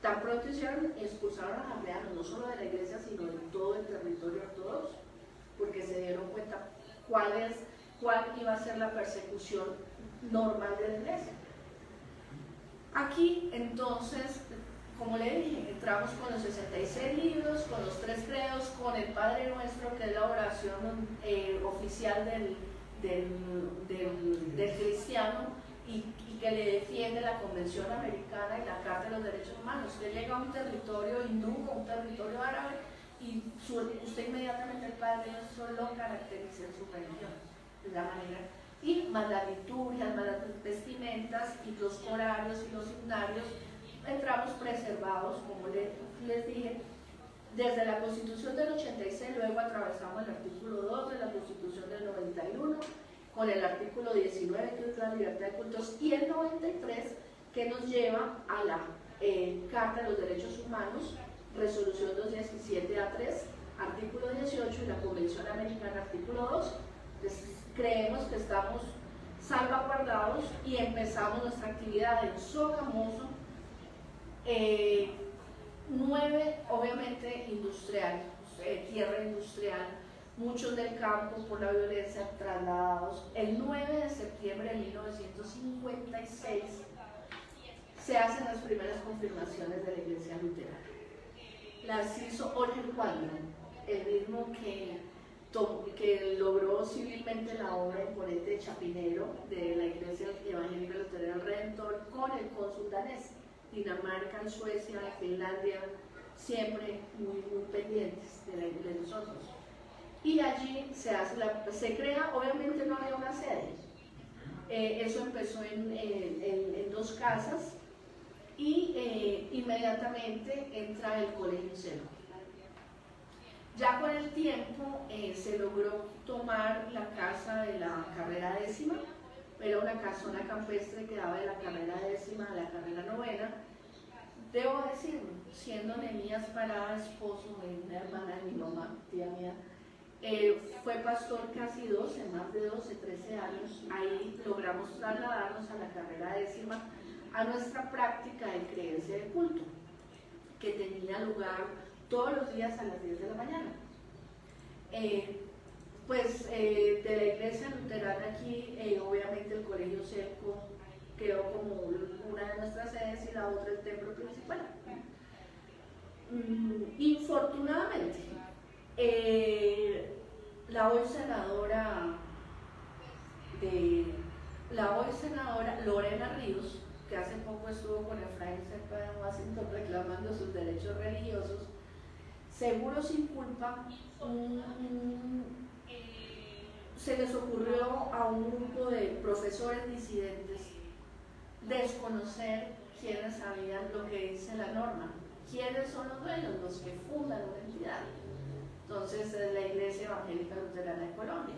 tan pronto expulsaron a los arrianos, no solo de la iglesia, sino de todo el territorio ortodoxo, porque se dieron cuenta cuál iba a ser la persecución normal de la iglesia. Aquí, entonces, como le dije, entramos con los 66 libros, con los 3 credos, con el Padre Nuestro, que es la oración oficial del cristiano, y que le defiende la Convención Americana y la Carta de los Derechos Humanos. Usted llega a un territorio hindú o un territorio árabe, y usted inmediatamente, el Padre Nuestro lo caracteriza en su religión, de la manera, y más las liturgias, más las vestimentas, y los horarios y los himnarios. Entramos preservados, como les dije, desde la Constitución del 86, luego atravesamos el artículo 2 de la Constitución del 91, con el artículo 19, que es la libertad de cultos, y el 93, que nos lleva a la Carta de los Derechos Humanos, Resolución 217A3, artículo 18, y la Convención Americana, artículo 2. Entonces, creemos que estamos salvaguardados y empezamos nuestra actividad en Sogamoso. 9, obviamente, industrial, tierra industrial, muchos del campo por la violencia trasladados. El 9 de septiembre de 1956 se hacen las primeras confirmaciones de la Iglesia luterana. Las hizo Oliver Waldman, el mismo que que logró civilmente la obra imponente de Chapinero de la Iglesia Evangélica Luterana del Redentor con el cónsul danés. Dinamarca, Suecia, Finlandia, siempre muy pendientes de nosotros. Y allí se crea, obviamente no había una sede. Eso empezó en 2 casas y inmediatamente entra el Colegio Celo. Ya con el tiempo se logró tomar la casa de la carrera 10ª, era una casona campestre que daba de la carrera 10ª a la carrera 9ª. Debo decirlo, siendo Nehemías Parada, esposo de una hermana de mi mamá, tía mía, fue pastor casi más de 12, 13 años. Ahí logramos trasladarnos a la carrera 10ª, a nuestra práctica de creencia de culto, que tenía lugar todos los días a las 10 de la mañana. De la iglesia luterana aquí, obviamente el Colegio Cerco quedó como una de nuestras sedes y la otra el templo principal. Infortunadamente, la hoy senadora Lorena Ríos, que hace poco estuvo con Efraín Cepeda en Washington reclamando sus derechos religiosos, seguro sin culpa, se les ocurrió a un grupo de profesores disidentes desconocer quiénes sabían lo que dice la norma, quiénes son los dueños, los que fundan una entidad. Entonces es la Iglesia Evangélica Luterana de Colombia,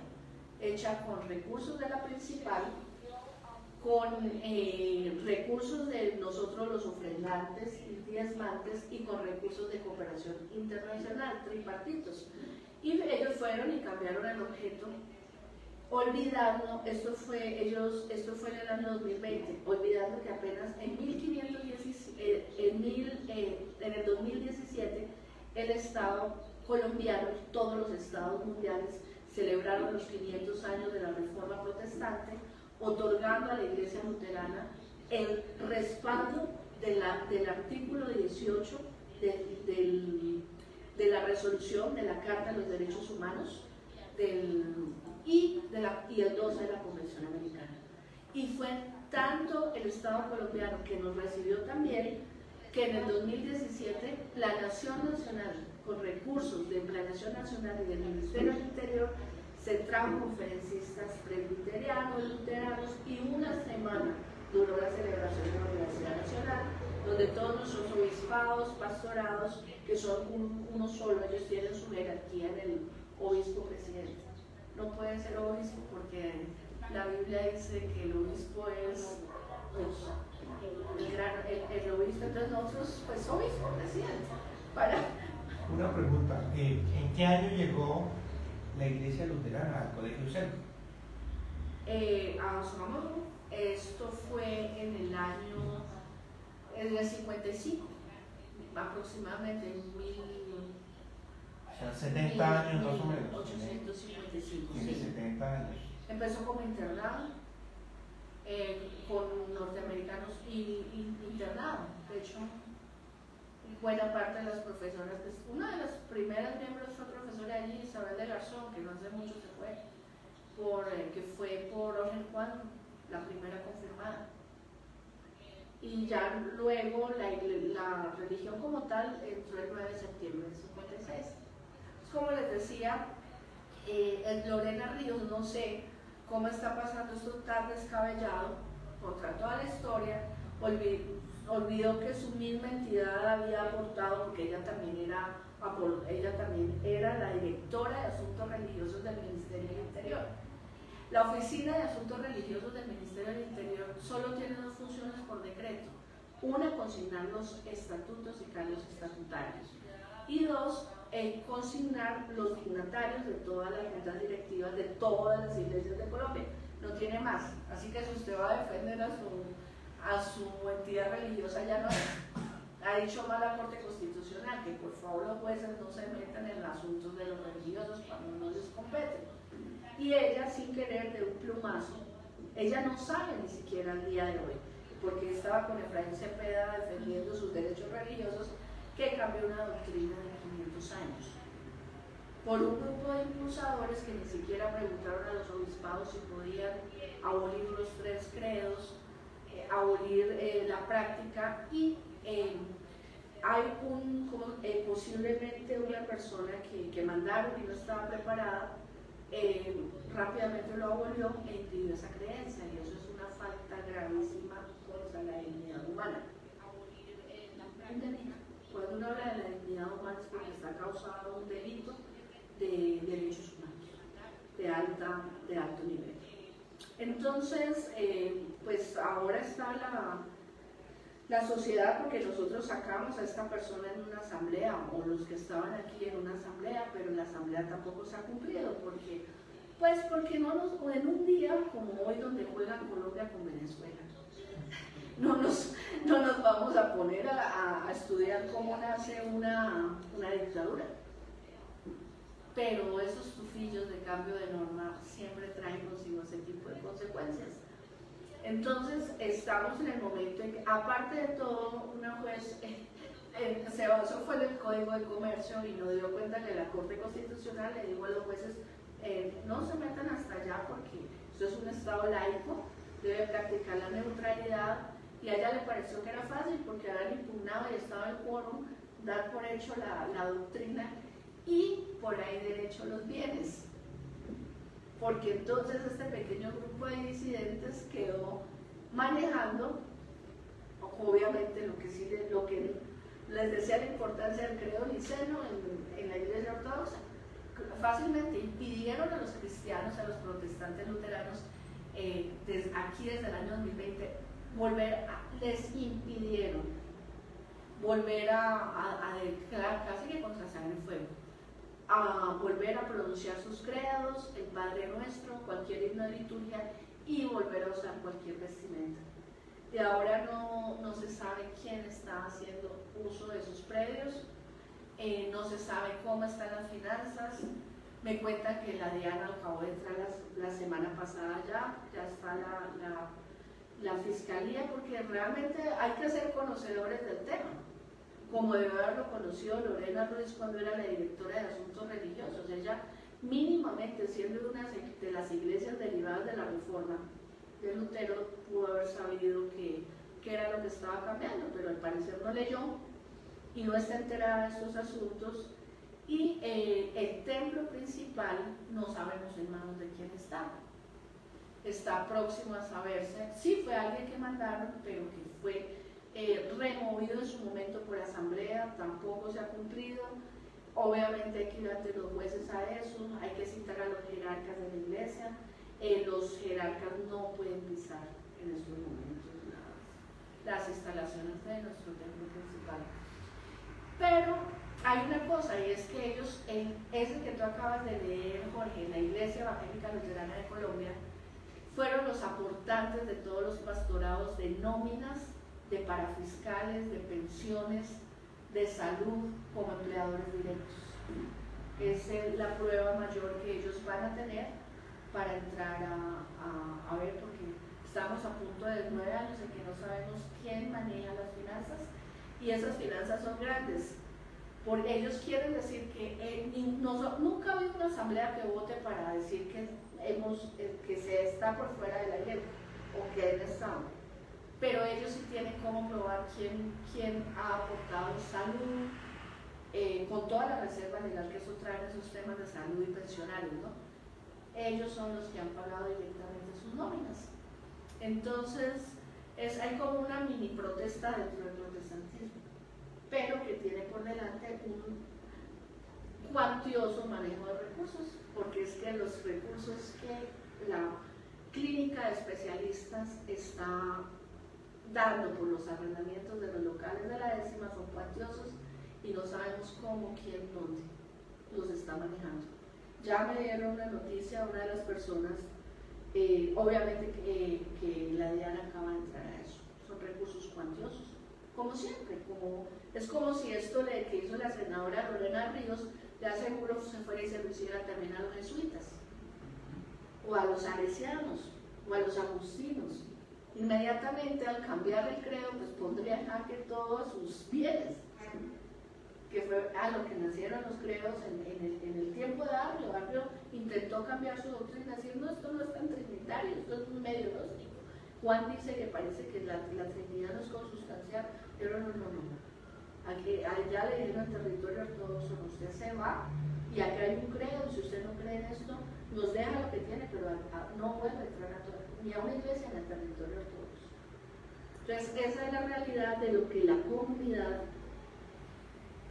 hecha con recursos de la principal, con recursos de nosotros los ofrendantes y diezmantes y con recursos de cooperación internacional, tripartitos. Y ellos fueron y cambiaron el objeto, olvidando, esto fue en el año 2020, olvidando que apenas en el 2017 el Estado colombiano, todos los estados mundiales celebraron los 500 años de la Reforma Protestante, otorgando a la Iglesia Luterana el respaldo del artículo 18 de la resolución de la Carta de los Derechos Humanos y el 12 de la Convención Americana. Y fue tanto el Estado colombiano que nos recibió también, que en el 2017 la Nación Nacional, con recursos de Planeación Nacional y del Ministerio del Interior, se trajo conferencistas presbiterianos, luteranos, y una semana duró la celebración de la Universidad Nacional, donde todos nuestros obispados, pastorados, que son uno solo, ellos tienen su jerarquía en el obispo presidente. No puede ser obispo porque la Biblia dice que el obispo es el obispo, entonces nosotros, pues obispo, presidente. Una pregunta, ¿en qué año llegó la Iglesia Luterana al Colegio Cerco? Esto fue en el año 55, aproximadamente en O sea, 70 años más o menos. 1855. Tiene 70 años. Empezó como internado, con norteamericanos internado. De hecho, buena parte de las profesoras, una de las primeras miembros fue profesora allí, Isabel de Garzón, que no hace mucho se fue, que fue por Orden Juan, la primera confirmada. Y ya luego la religión como tal entró el 9 de septiembre de 56. Como les decía, Lorena Ríos, no sé cómo está pasando esto tan descabellado contra toda la historia, olvidó que su misma entidad había aportado, porque ella también era la directora de Asuntos Religiosos del Ministerio del Interior. La Oficina de Asuntos Religiosos del Ministerio del Interior solo tiene 2 funciones por decreto. Una, consignar los estatutos y cambios estatutarios. Y 2, consignar los dignatarios de todas las juntas directivas de todas las iglesias de Colombia. No tiene más. Así que si usted va a defender a su entidad religiosa, ya no es. Ha dicho mal la Corte Constitucional que por favor los jueces no se metan en asuntos de los religiosos cuando no les compete. Y ella, sin querer, de un plumazo, ella no sabe ni siquiera al día de hoy, porque estaba con Efraín Cepeda defendiendo sus derechos religiosos, que cambió una doctrina de 500 años. por un grupo de impulsadores que ni siquiera preguntaron a los obispados si podían abolir los 3 credos, abolir la práctica, y hay posiblemente una persona que mandaron y no estaba preparada, rápidamente lo abolió e impidió esa creencia, y eso es una falta gravísima contra la dignidad humana. Cuando uno habla de la dignidad humana es porque está causado un delito de derechos humanos de alto nivel. Entonces, pues ahora está la sociedad, porque nosotros sacamos a esta persona en una asamblea, o los que estaban aquí en una asamblea, pero la asamblea tampoco se ha cumplido, porque no en un día como hoy, donde juega Colombia con Venezuela, no nos vamos a poner a estudiar cómo nace una dictadura. Pero esos tufillos de cambio de norma siempre traen consigo ese tipo de consecuencias. Entonces, estamos en el momento en que, aparte de todo, una juez se basó fue en el Código de Comercio y no dio cuenta que la Corte Constitucional le dijo a los jueces, no se metan hasta allá porque esto es un Estado laico, debe practicar la neutralidad, y a ella le pareció que era fácil porque habían impugnado y estaba el quórum, dar por hecho la doctrina y por ahí derecho los bienes. Porque entonces este pequeño grupo de disidentes quedó manejando, obviamente, lo que les decía la importancia del credo niceno en la Iglesia Ortodoxa. Fácilmente impidieron a los cristianos, a los protestantes luteranos, desde el año 2020, les impidieron volver a declarar, casi que contra sangre y fuego, a volver a pronunciar sus credos, el Padre Nuestro, cualquier himno de liturgia, y volver a usar cualquier vestimenta. Y ahora no se sabe quién está haciendo uso de sus predios, no se sabe cómo están las finanzas. Me cuentan que la Diana acabó de entrar la semana pasada, ya está la fiscalía, porque realmente hay que ser conocedores del tema, como debe haberlo conocido Lorena Ruiz cuando era la directora de Asuntos Religiosos. Ella, mínimamente, siendo de una de las iglesias derivadas de la Reforma de Lutero, pudo haber sabido qué era lo que estaba cambiando, pero al parecer no leyó y no está enterada de estos asuntos. Y el templo principal no sabemos en manos de quién está próximo a saberse. Sí fue alguien que mandaron, pero que fue removido en su momento por asamblea, tampoco se ha cumplido. Obviamente hay que ir ante los jueces a eso, hay que citar a los jerarcas de la iglesia. Los jerarcas no pueden pisar en estos momentos las instalaciones de nuestro templo principal. Pero hay una cosa, y es que ellos, ese que tú acabas de leer, Jorge, en la Iglesia Evangélica Luterana de Colombia, fueron los aportantes de todos los pastorados de nóminas, de parafiscales, de pensiones, de salud, como empleadores directos. Esa es la prueba mayor que ellos van a tener para entrar a ver, porque estamos a punto de 9 años en que no sabemos quién maneja las finanzas, y esas finanzas son grandes. Porque ellos quieren decir que nunca ha habido una asamblea que vote para decir que se está por fuera de la ley o que han estado. Pero ellos sí tienen cómo probar quién ha aportado salud, con toda la reserva legal que eso trae en esos temas de salud y pensionarios, ¿no? Ellos son los que han pagado directamente sus nóminas. Entonces, hay como una mini protesta dentro del protestantismo, pero que tiene por delante un cuantioso manejo de recursos, porque es que los recursos que la clínica de especialistas está dando por los arrendamientos de los locales de la décima son cuantiosos y no sabemos cómo, quién, dónde los está manejando. Ya me dieron una noticia, una de las personas, obviamente que la Diana acaba de entrar a eso, son recursos cuantiosos, como siempre, es como si esto que hizo la senadora Lorena Ríos, de aseguro se fuera y se lo hiciera también a los jesuitas, o a los salesianos, o a los agustinos. Inmediatamente al cambiar el credo, pues pondría en jaque todos sus bienes, que fue a lo que nacieron los credos en el tiempo de Barrio. Barrio intentó cambiar su doctrina, diciendo esto no es tan trinitario, esto es un medio gnóstico. Juan dice que parece que la Trinidad no es consustancial, pero no. Aquí, allá le dijeron territorio ortodoxo, usted se va y acá hay un credo, si usted no cree en esto, nos deja lo que tiene, pero no vuelve a entrar ni a una iglesia en el territorio ortodoxo. Entonces, esa es la realidad de lo que la comunidad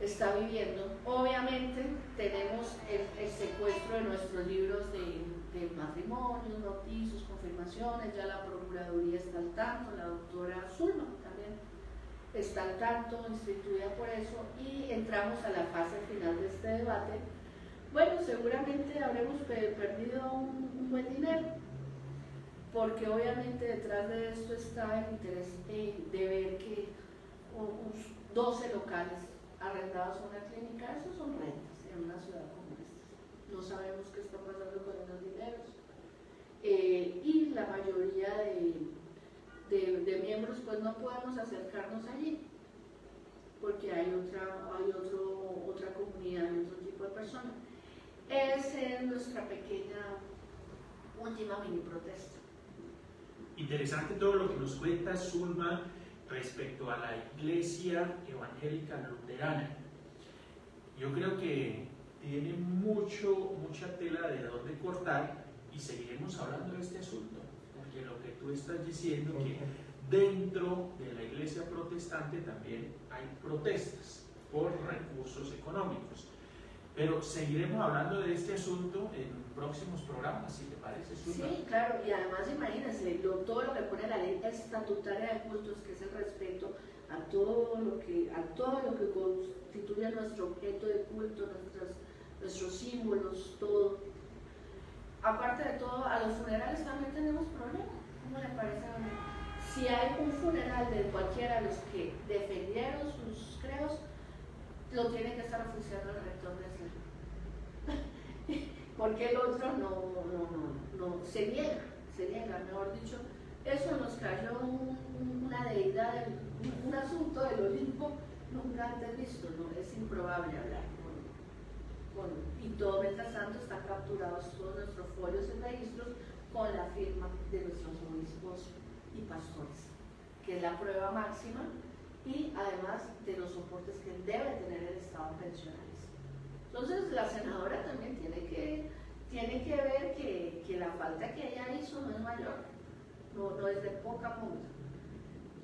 está viviendo. Obviamente, tenemos el secuestro de nuestros libros de matrimonios, bautizos, confirmaciones, ya la Procuraduría está al tanto, la doctora Zulma también está al tanto, instituida por eso, y entramos a la fase final de este debate. Bueno, seguramente habremos perdido un buen dinero, porque obviamente detrás de esto está el interés de ver que 12 locales arrendados a una clínica, esos son rentas en una ciudad como esta. No sabemos qué está pasando con esos dineros. Y la mayoría de miembros, pues no podemos acercarnos allí, porque hay otra comunidad, hay otro tipo de personas. Esa es nuestra pequeña última mini protesta. Interesante todo lo que nos cuenta Zulma respecto a la Iglesia Evangélica Luterana. Yo creo que tiene mucha tela de dónde cortar y seguiremos hablando de este asunto, porque lo que tú estás diciendo que dentro de la Iglesia protestante también hay protestas por recursos económicos. Pero seguiremos hablando de este asunto en próximos programas, si te parece, Zulma. Sí, claro, y además imagínense todo lo que pone la ley estatutaria de cultos, que es el respeto a todo lo que constituye nuestro objeto de culto, nuestros símbolos, todo. Aparte de todo, a los funerales también tenemos problemas. ¿Cómo le parece a mí? Si hay un funeral de cualquiera de los que defendieron sus credos, lo tiene que estar oficiando el rector de ese. Porque el otro no se niega, mejor dicho. Eso nos cayó una deidad, un asunto del Olimpo nunca antes visto, ¿no? Es improbable hablar y todo mientras tanto están capturados todos nuestros folios y registros con la firma de nuestros obispos y pastores, que es la prueba máxima, y además de los soportes que debe tener el Estado pensionales. Entonces la senadora también tiene que ver que la falta que ella hizo no es mayor, no es de poca monta.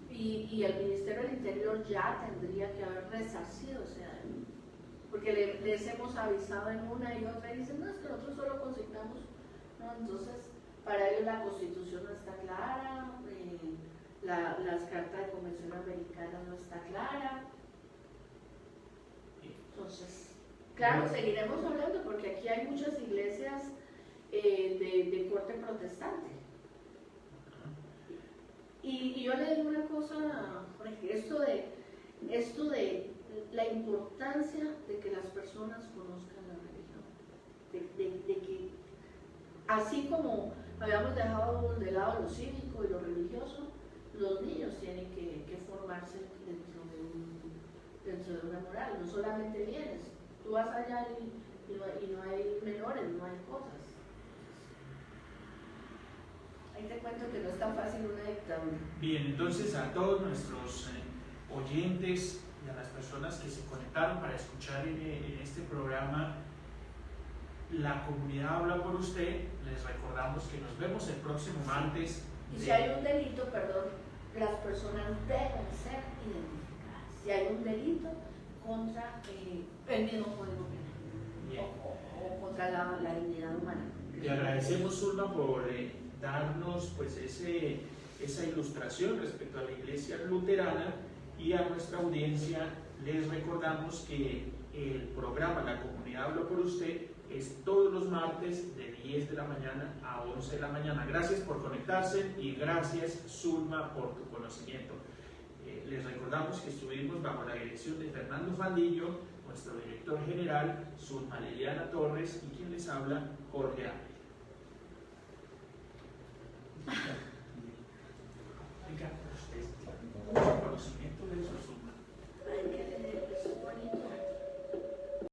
Y el Ministerio del Interior ya tendría que haber resarcido ese daño, porque les hemos avisado en una y otra y dicen, no, es que nosotros solo consignamos, ¿no? Entonces para ellos la Constitución no está clara, las cartas de convención americana no está clara. Entonces, claro, seguiremos hablando porque aquí hay muchas iglesias de corte protestante. Y yo le digo una cosa, Jorge, esto de la importancia de que las personas conozcan la religión, de que así como habíamos dejado de lado lo cívico y lo religioso, los niños tienen que formarse dentro de una moral, no solamente bienes. Tú vas allá y no hay menores, no hay cosas. Ahí te cuento que no es tan fácil una dictadura. Bien, entonces a todos nuestros oyentes y a las personas que se conectaron para escuchar en este programa La Comunidad Habla por Usted, les recordamos que nos vemos el próximo martes. Y si hay un delito, las personas deben ser identificadas. Si hay un delito contra el mismo Código Penal o contra la dignidad humana. Te agradecemos, Zulma, por darnos pues esa ilustración respecto a la Iglesia Luterana, y a nuestra audiencia les recordamos que el programa La Comunidad Habla por Usted es todos los martes de 10 de la mañana a 11 de la mañana. Gracias por conectarse y gracias, Zulma, por tu conocimiento. Les recordamos que estuvimos bajo la dirección de Fernando Fandillo, nuestro director general, Zulma Liliana Torres, y quien les habla, Jorge A.